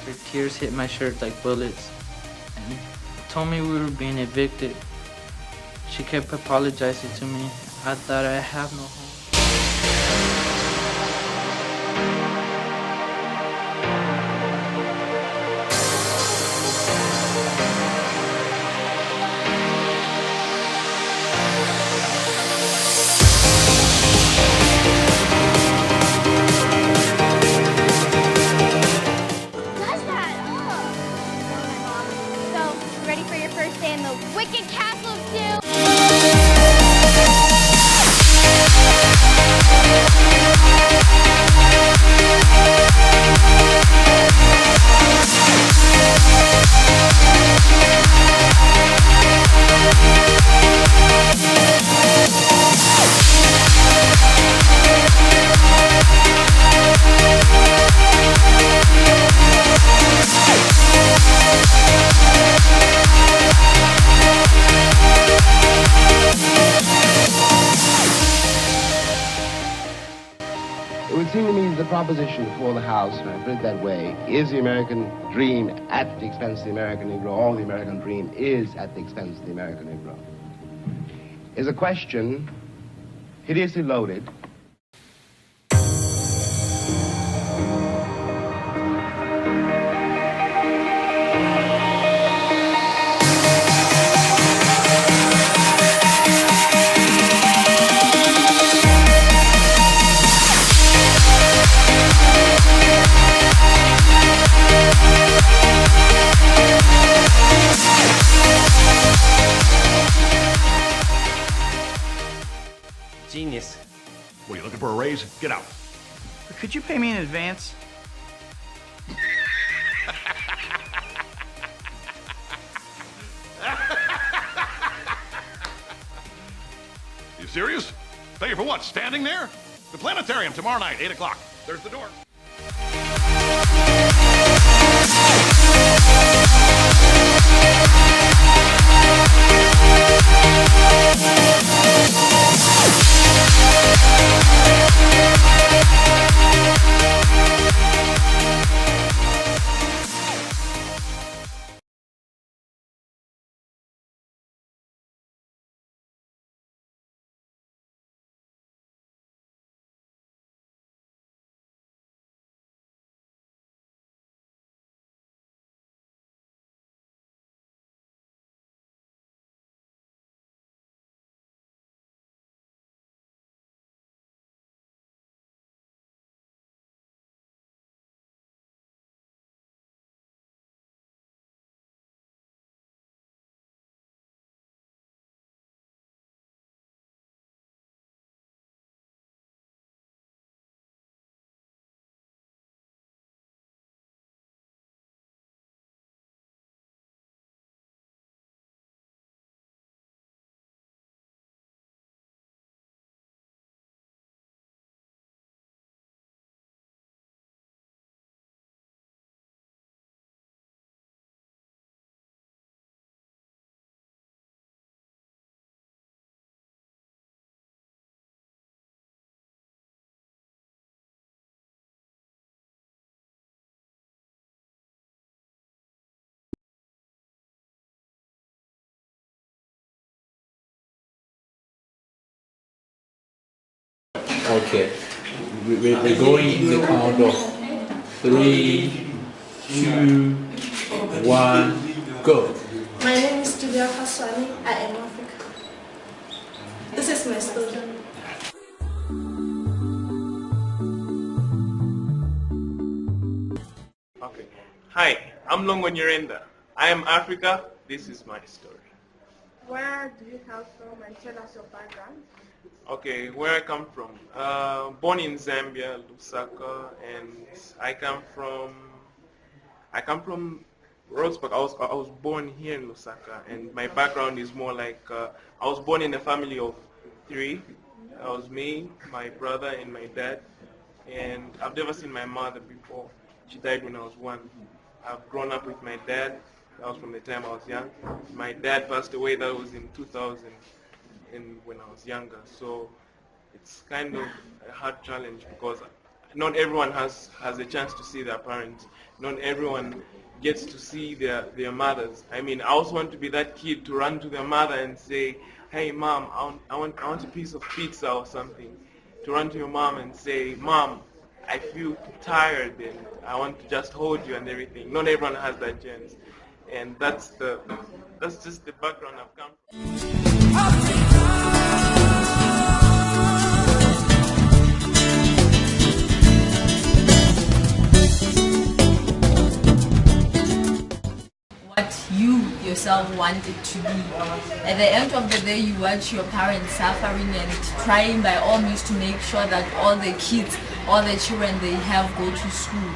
Her tears hit my shirt like bullets and told me we were being evicted. She kept apologizing to me. I thought I have no home. Ready for your first day in the Wicked Castle of Doom? It would seem to me that the proposition before the House, when I put it that way, is the American dream at the expense of the American Negro, or the American dream is at the expense of the American Negro, is a question hideously loaded. Genius. What, are you looking for a raise? Get out. Could you pay me in advance? You serious? Pay you for what? Standing there? The planetarium tomorrow night, 8 o'clock. There's the door. Okay, we're going in the count of 3, 2, 1, go. My name is Julia Kaswani. I am Africa. This is my story. Okay. Hi, I'm Longo Nyirenda. I am Africa. This is my story. Where do you come from and tell us your background? Okay, where I come from. Born in Zambia, Lusaka, and I come from Rosberg. I was born here in Lusaka, and my background is more like I was born in a family of 3. That was me, my brother, and my dad. And I've never seen my mother before. She died when I was 1. I've grown up with my dad. That was from the time I was young. My dad passed away. That was in 2000, and when I was younger. So it's kind of a hard challenge because not everyone has a chance to see their parents. Not everyone gets to see their mothers. I mean, I also want to be that kid to run to their mother and say, hey mom, I want a piece of pizza or something. To run to your mom and say, mom, I feel tired and I want to just hold you and everything. Not everyone has that chance. And that's just the background I've come from. What you yourself want it to be. At the end of the day, you watch your parents suffering and trying by all means to make sure that all the kids, all the children they have go to school.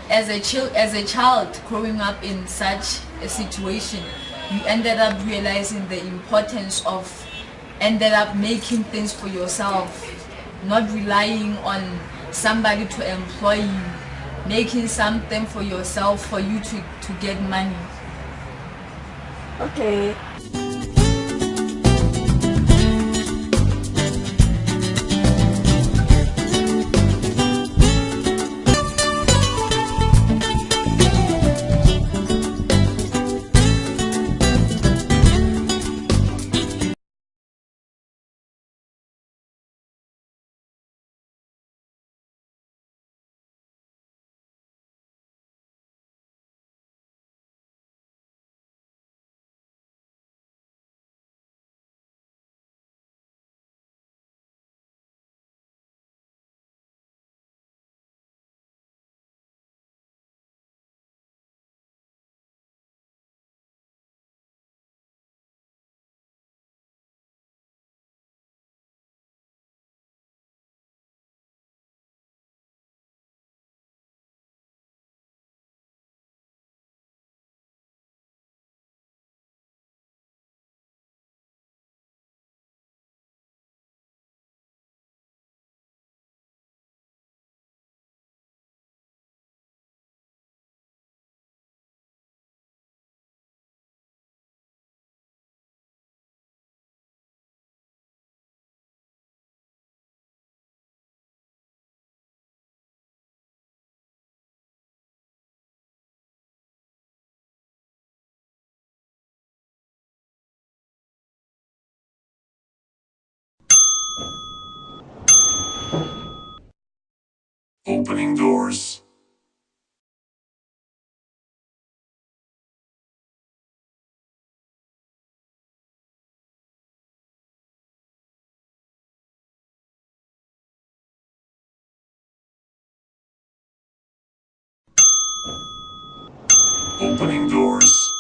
As a child growing up in such a situation, you ended up realizing the importance of ended up making things for yourself, not relying on somebody to employ you, making something for yourself for you to get money. Okay. Opening doors. Opening doors.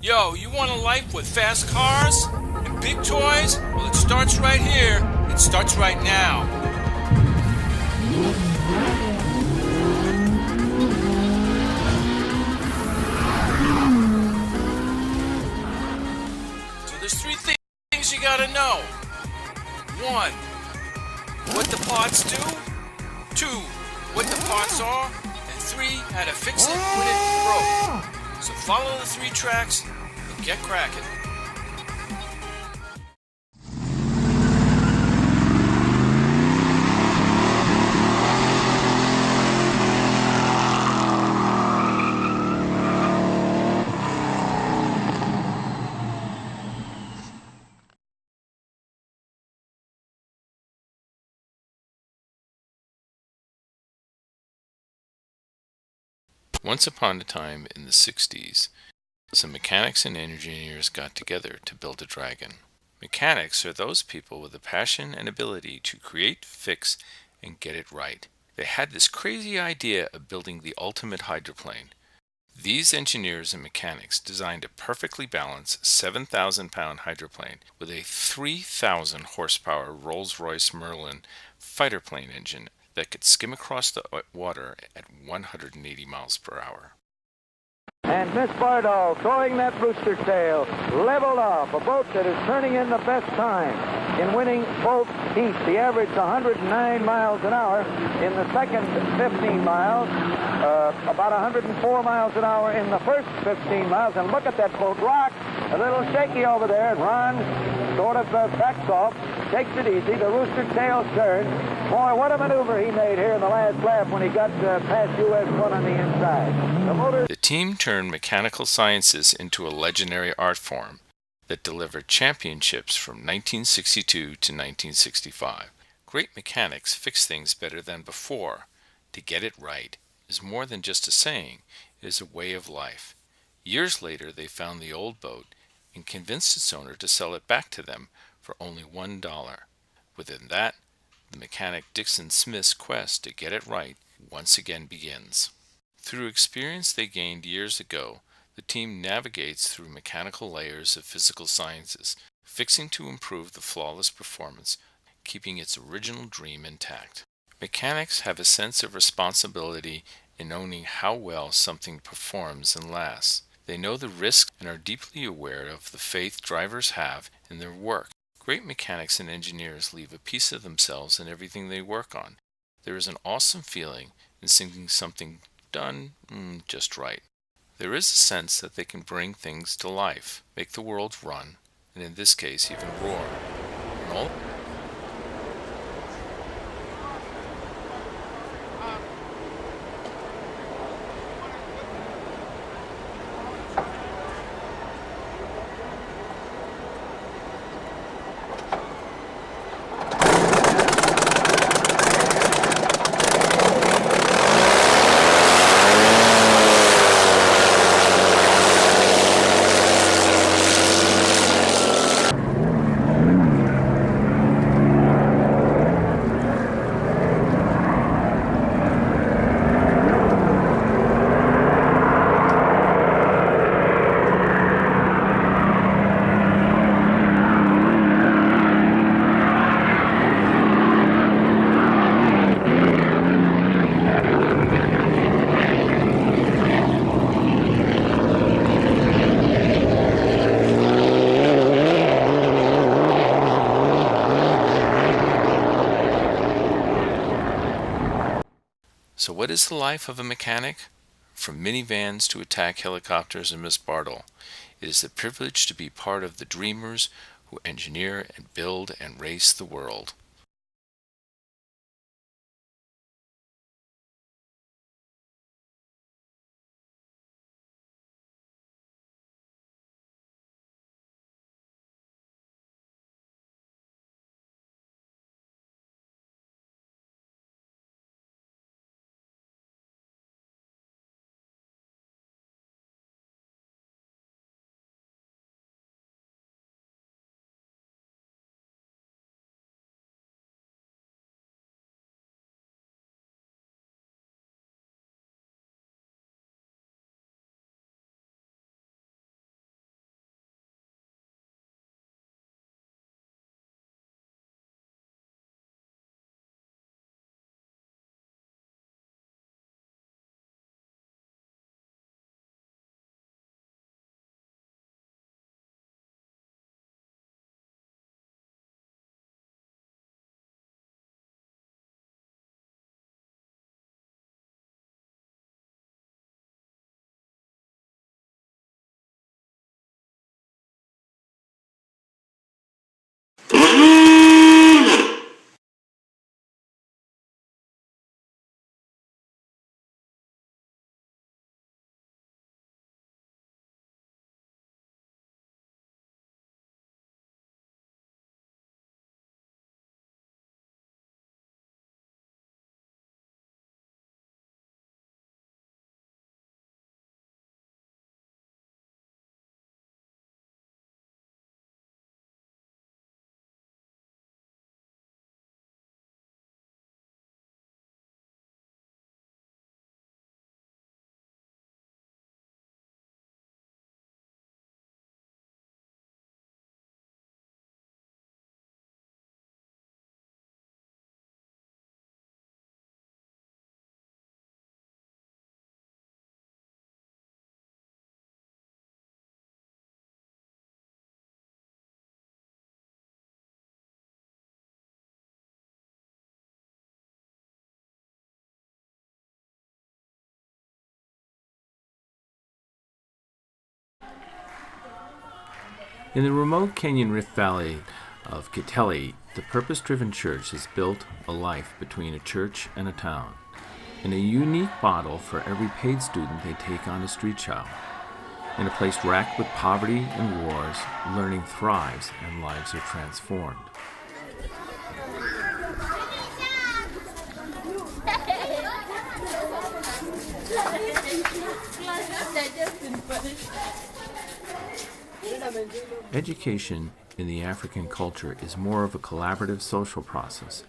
Yo, you want a life with fast cars and big toys? Well, it starts right here. It starts right now. So there's three things you gotta know. 1, what the parts do. 2, what the parts are. And 3, how to fix it when it broke. So follow the 3 tracks and get cracking. Once upon a time in the 60s, some mechanics and engineers got together to build a dragon. Mechanics are those people with the passion and ability to create, fix, and get it right. They had this crazy idea of building the ultimate hydroplane. These engineers and mechanics designed a perfectly balanced 7,000-pound hydroplane with a 3,000 horsepower Rolls-Royce Merlin fighter plane engine that could skim across the water at 180 miles per hour. And Miss Bardol throwing that rooster tail, leveled off, a boat that is turning in the best time in winning both heats. The average 109 miles an hour in the second 15 miles, about 104 miles an hour in the first 15 miles. And look at that boat rock, a little shaky over there. And Ron sort of backs off, takes it easy. The rooster tail's turned. Boy, what a maneuver he made here in the last lap when he got past US 1 on the inside. The team turned mechanical sciences into a legendary art form that delivered championships from 1962 to 1965. Great mechanics fix things better than before. To get it right is more than just a saying, it is a way of life. Years later, they found the old boat and convinced its owner to sell it back to them for only $1. Within that, The mechanic Dixon Smith's quest to get it right once again begins. Through experience they gained years ago, the team navigates through mechanical layers of physical sciences, fixing to improve the flawless performance, keeping its original dream intact. Mechanics have a sense of responsibility in owning how well something performs and lasts. They know the risks and are deeply aware of the faith drivers have in their work. Great mechanics and engineers leave a piece of themselves in everything they work on. There is an awesome feeling in seeing something done just right. There is a sense that they can bring things to life, make the world run, and in this case even roar. And all So what is the life of a mechanic? From minivans to attack helicopters and Miss Bartle, it is the privilege to be part of the dreamers who engineer and build and race the world. In the remote Kenyan Rift Valley of Kitale, the purpose-driven church has built a life between a church and a town, and a unique model for every paid student they take on a street child. In a place racked with poverty and wars, learning thrives and lives are transformed. Education in the African culture is more of a collaborative social process,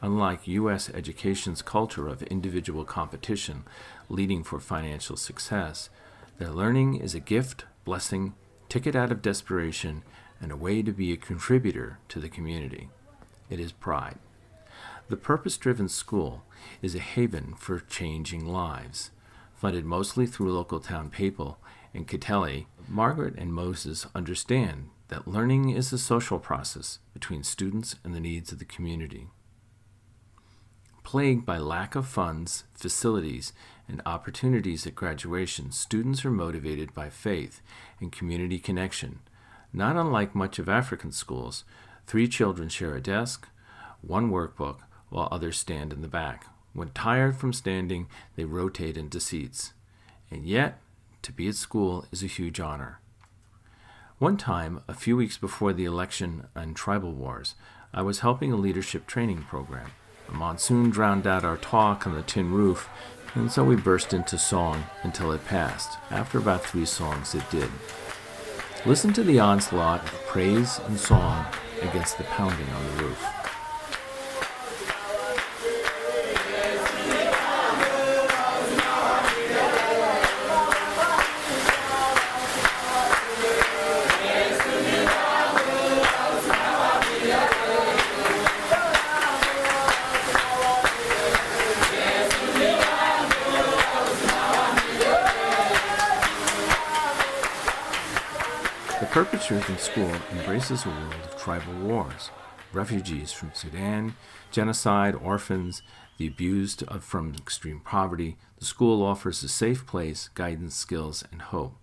unlike U.S. education's culture of individual competition leading for financial success, their learning is a gift, blessing, ticket out of desperation, and a way to be a contributor to the community. It is pride. The purpose-driven school is a haven for changing lives. Funded mostly through local town people in Kitale, Margaret and Moses understand that learning is a social process between students and the needs of the community. Plagued by lack of funds, facilities, and opportunities at graduation, students are motivated by faith and community connection. Not unlike much of African schools, 3 children share a desk, 1 workbook, while others stand in the back. When tired from standing, they rotate into seats. And yet, to be at school is a huge honor. One time, a few weeks before the election and tribal wars, I was helping a leadership training program. A monsoon drowned out our talk on the tin roof, and so we burst into song until it passed. After about 3 songs, it did. Listen to the onslaught of praise and song against the pounding on the roof. The purpose-driven school embraces a world of tribal wars, refugees from Sudan, genocide, orphans, the abused from extreme poverty. The school offers a safe place, guidance, skills, and hope.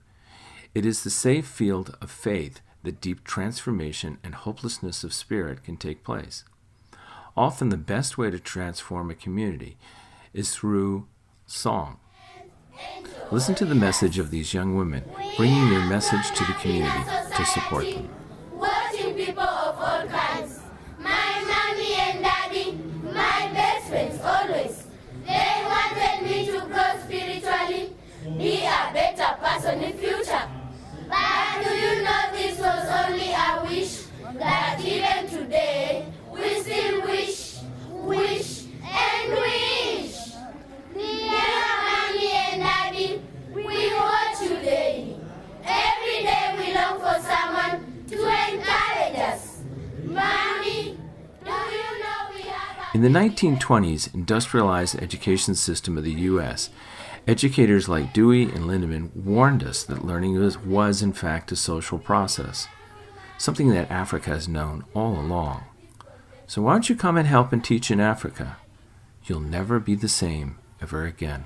It is the safe field of faith that deep transformation and hopelessness of spirit can take place. Often the best way to transform a community is through song. Listen to the message of these young women, bringing their message to the community to support them. Watching people of all kinds, my mommy and daddy, my best friends always. They wanted me to grow spiritually, be a better person in future. But do you know this was only a wish, that even today we still wish, and wish. Dear mommy and daddy, we watch you daily. Every day we long for someone to encourage us. Mommy, do you know we have In the 1920s industrialized education system of the U.S., educators like Dewey and Lindemann warned us that learning was in fact a social process, something that Africa has known all along. So why don't you come and help and teach in Africa? You'll never be the same ever again.